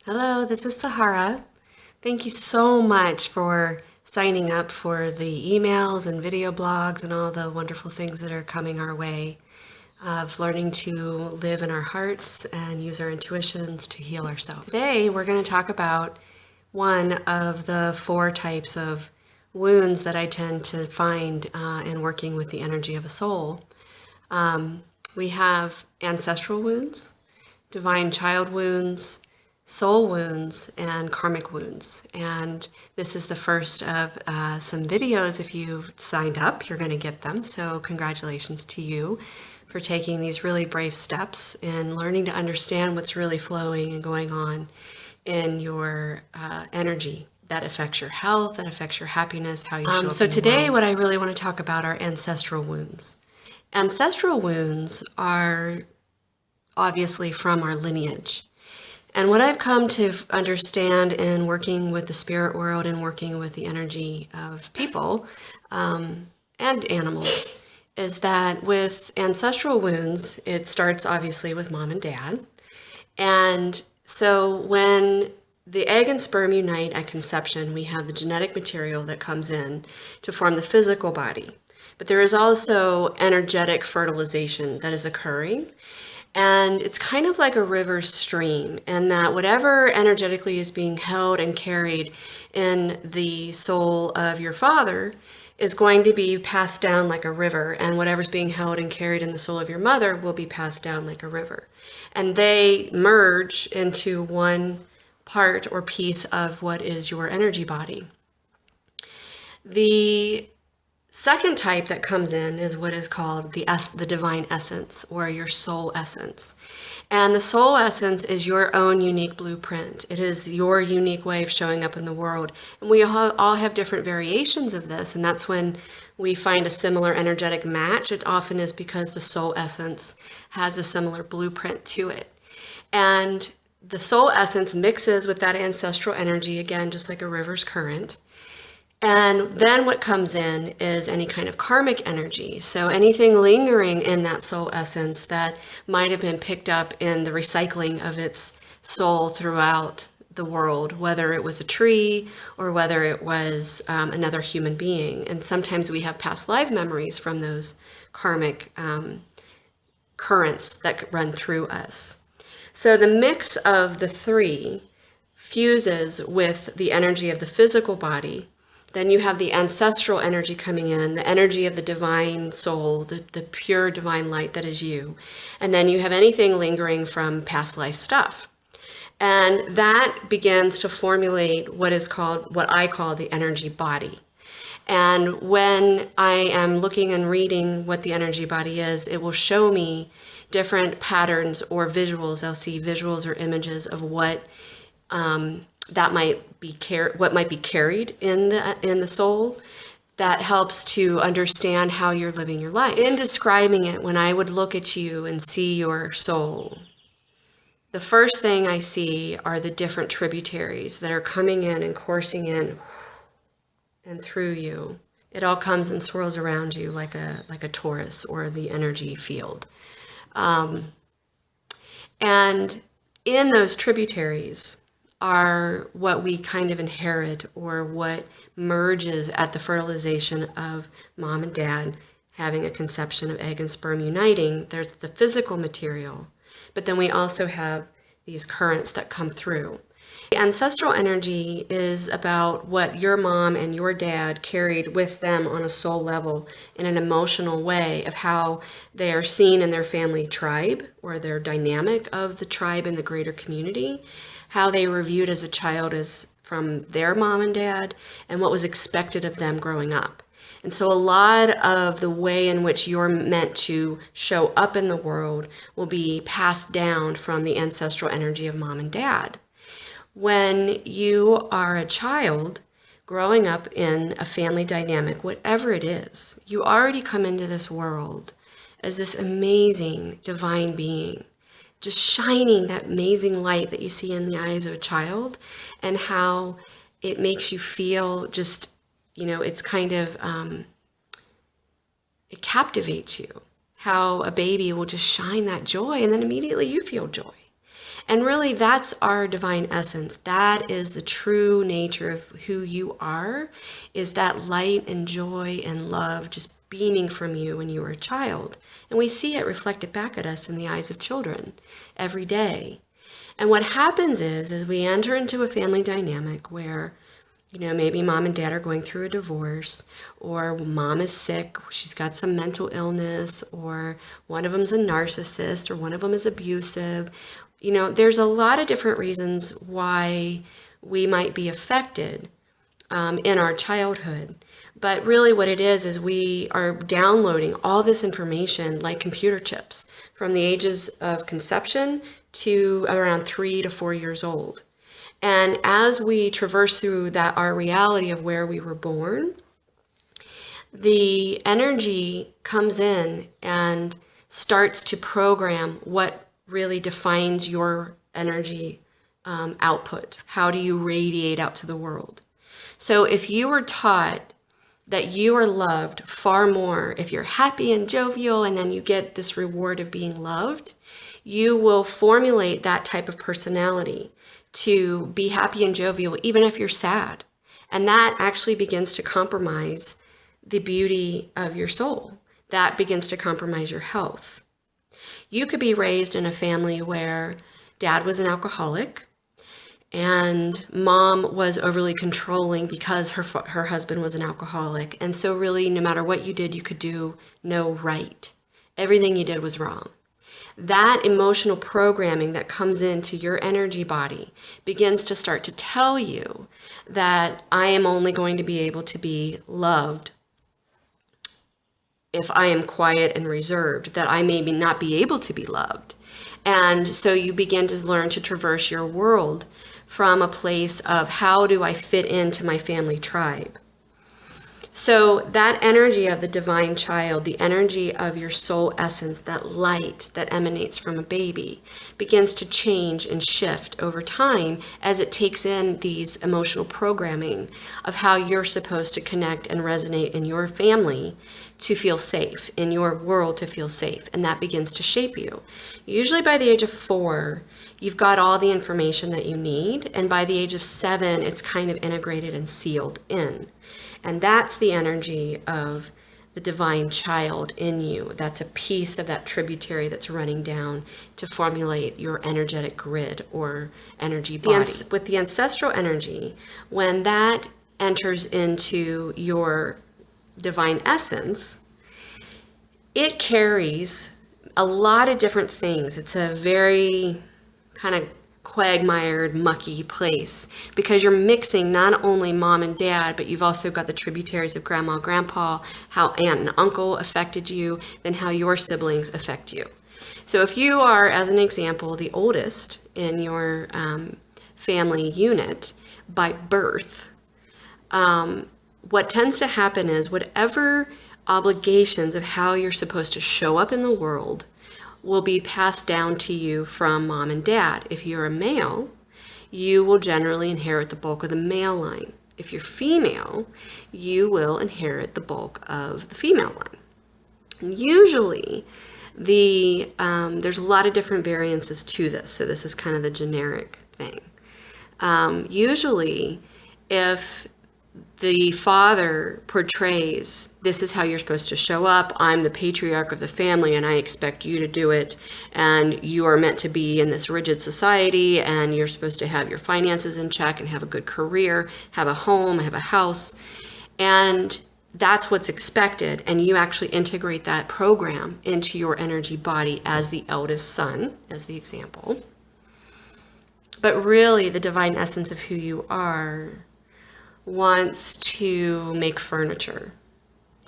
Hello, this is Sahara. Thank you so much for signing up for the emails and video blogs and all the wonderful things that are coming our way of learning to live in our hearts and use our intuitions to heal ourselves. Today, we're going to talk about one of the four types of wounds that I tend to find in working with the energy of a soul. We have ancestral wounds, divine child wounds, soul wounds, and karmic wounds. And this is the first of some videos. If you've signed up, you're going to get them. So congratulations to you for taking these really brave steps and learning to understand what's really flowing and going on in your energy that affects your health, that affects your happiness, how you show up. So today, what I really want to talk about are ancestral wounds. Ancestral wounds are obviously from our lineage. And what I've come to understand in working with the spirit world and working with the energy of people and animals is that with ancestral wounds, it starts obviously with mom and dad. And so when the egg and sperm unite at conception, we have the genetic material that comes in to form the physical body. But there is also energetic fertilization that is occurring. And it's kind of like a river stream, and that whatever energetically is being held and carried in the soul of your father is going to be passed down like a river, and whatever's being held and carried in the soul of your mother will be passed down like a river. And they merge into one part or piece of what is your energy body. The second type that comes in is what is called the divine essence, or your soul essence. And the soul essence is your own unique blueprint. It is your unique way of showing up in the world. And we all have different variations of this, and that's when we find a similar energetic match. It often is because the soul essence has a similar blueprint to it. And the soul essence mixes with that ancestral energy, again, just like a river's current. And then what comes in is any kind of karmic energy. So anything lingering in that soul essence that might have been picked up in the recycling of its soul throughout the world, whether it was a tree or whether it was another human being. And sometimes we have past life memories from those karmic currents that run through us. So the mix of the three fuses with the energy of the physical body. Then you have the ancestral energy coming in, the energy of the divine soul, the pure divine light that is you. And then you have anything lingering from past life stuff. And that begins to formulate what I call the energy body. And when I am looking and reading what the energy body is, it will show me different patterns or visuals. I'll see visuals or images of what that might be what might be carried in the soul that helps to understand how you're living your life. In describing it, when I would look at you and see your soul, the first thing I see are the different tributaries that are coming in and coursing in and through you. It all comes and swirls around you like a torus or the energy field. And in those tributaries are what we kind of inherit, or what merges at the fertilization of mom and dad having a conception of egg and sperm uniting. There's the physical material, but then we also have these currents that come through. The ancestral energy is about what your mom and your dad carried with them on a soul level in an emotional way of how they are seen in their family tribe, or their dynamic of the tribe in the greater community, how they were viewed as a child as from their mom and dad, and what was expected of them growing up. And so a lot of the way in which you're meant to show up in the world will be passed down from the ancestral energy of mom and dad. When you are a child growing up in a family dynamic, whatever it is, you already come into this world as this amazing divine being, just shining that amazing light that you see in the eyes of a child, and how it makes you feel just, it's kind of, it captivates you. How a baby will just shine that joy, and then immediately you feel joy. And really, that's our divine essence. That is the true nature of who you are, is that light and joy and love just beaming from you when you were a child. And we see it reflected back at us in the eyes of children every day. And what happens is we enter into a family dynamic where, maybe mom and dad are going through a divorce, or mom is sick, she's got some mental illness, or one of them's a narcissist, or one of them is abusive. There's a lot of different reasons why we might be affected in our childhood. But really what it is we are downloading all this information like computer chips from the ages of conception to around 3 to 4 years old. And as we traverse through that, our reality of where we were born, the energy comes in and starts to program what really defines your energy output. How do you radiate out to the world? So if you were taught that you are loved far more, if you're happy and jovial and then you get this reward of being loved, you will formulate that type of personality to be happy and jovial even if you're sad. And that actually begins to compromise the beauty of your soul. That begins to compromise your health. You could be raised in a family where dad was an alcoholic and mom was overly controlling because her husband was an alcoholic. And so really, no matter what you did, you could do no right. Everything you did was wrong. That emotional programming that comes into your energy body begins to start to tell you that I am only going to be able to be loved if I am quiet and reserved, that I may not be able to be loved. And so you begin to learn to traverse your world from a place of how do I fit into my family tribe. So that energy of the divine child, the energy of your soul essence, that light that emanates from a baby, begins to change and shift over time as it takes in these emotional programming of how you're supposed to connect and resonate in your family to feel safe, in your world to feel safe. And that begins to shape you. Usually by the age of 4, you've got all the information that you need. And by the age of 7, it's kind of integrated and sealed in. And that's the energy of the divine child in you. That's a piece of that tributary that's running down to formulate your energetic grid or energy body. With the ancestral energy, when that enters into your divine essence, it carries a lot of different things. It's a very kind of quagmired, mucky place because you're mixing not only mom and dad, but you've also got the tributaries of grandma, grandpa, how aunt and uncle affected you, then how your siblings affect you. So if you are, as an example, the oldest in your family unit by birth, what tends to happen is whatever obligations of how you're supposed to show up in the world will be passed down to you from mom and dad. If you're a male, you will generally inherit the bulk of the male line. If you're female, you will inherit the bulk of the female line. And usually, there's a lot of different variances to this, so this is kind of the generic thing. Usually, if the father portrays, this is how you're supposed to show up, I'm the patriarch of the family and I expect you to do it, and you are meant to be in this rigid society and you're supposed to have your finances in check and have a good career, have a home, have a house, and that's what's expected, and you actually integrate that program into your energy body as the eldest son, as the example. But really, the divine essence of who you are wants to make furniture.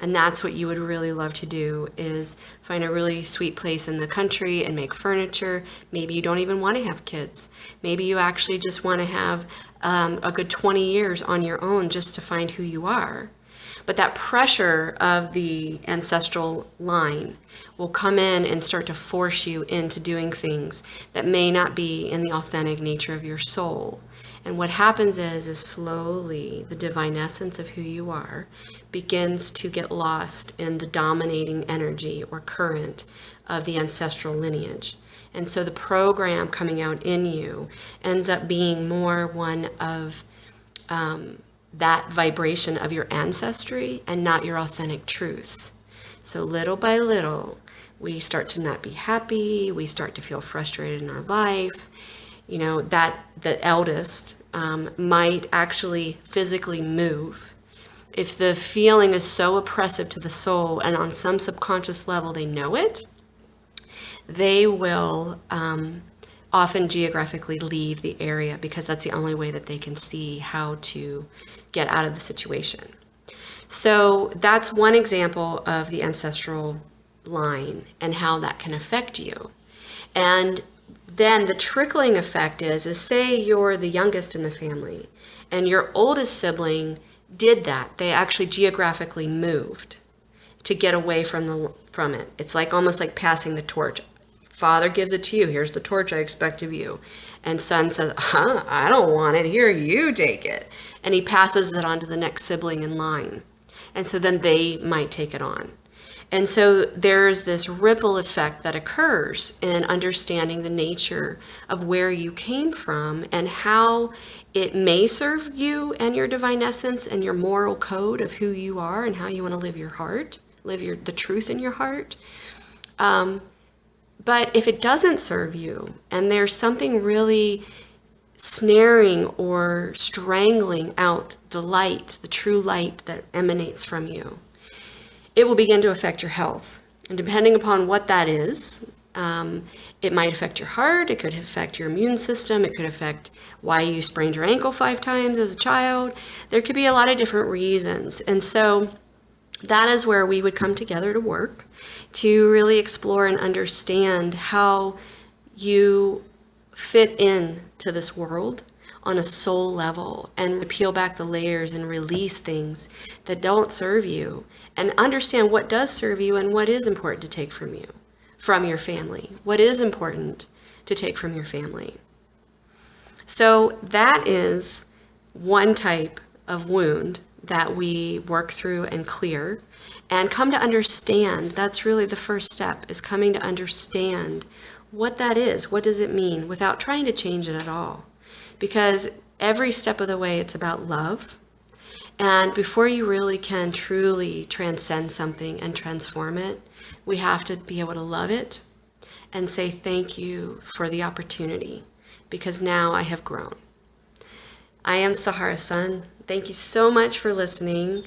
And that's what you would really love to do, is find a really sweet place in the country and make furniture. Maybe you don't even want to have kids. Maybe you actually just want to have a good 20 years on your own just to find who you are. But that pressure of the ancestral line will come in and start to force you into doing things that may not be in the authentic nature of your soul. And what happens is slowly the divine essence of who you are begins to get lost in the dominating energy or current of the ancestral lineage. And so the program coming out in you ends up being more one of that vibration of your ancestry and not your authentic truth. So little by little, we start to not be happy. We start to feel frustrated in our life. You know, that the eldest might actually physically move. If the feeling is so oppressive to the soul and on some subconscious level they know it, they will often geographically leave the area because that's the only way that they can see how to get out of the situation. So that's one example of the ancestral line and how that can affect you. And then the trickling effect is say you're the youngest in the family and your oldest sibling did that. They actually geographically moved to get away from it. It's like almost like passing the torch. Father gives it to you. Here's the torch I expect of you. And son says, I don't want it. Here, you take it. And he passes it on to the next sibling in line. And so then they might take it on. And so there's this ripple effect that occurs in understanding the nature of where you came from and how it may serve you and your divine essence and your moral code of who you are and how you want to live your heart, the truth in your heart. But if it doesn't serve you and there's something really snaring or strangling out the light, the true light that emanates from you, it will begin to affect your health. And depending upon what that is, it might affect your heart, it could affect your immune system, it could affect why you sprained your ankle 5 times as a child. There could be a lot of different reasons. And so that is where we would come together to work to really explore and understand how you fit in to this world on a soul level and peel back the layers and release things that don't serve you and understand what does serve you and what is important to take from you, from your family, what is important to take from your family. So that is one type of wound that we work through and clear and come to understand. That's really the first step, is coming to understand what that is. What does it mean without trying to change it at all? Because every step of the way, it's about love. And before you really can truly transcend something and transform it, we have to be able to love it and say thank you for the opportunity, because now I have grown. I am Sahara Sun. Thank you so much for listening.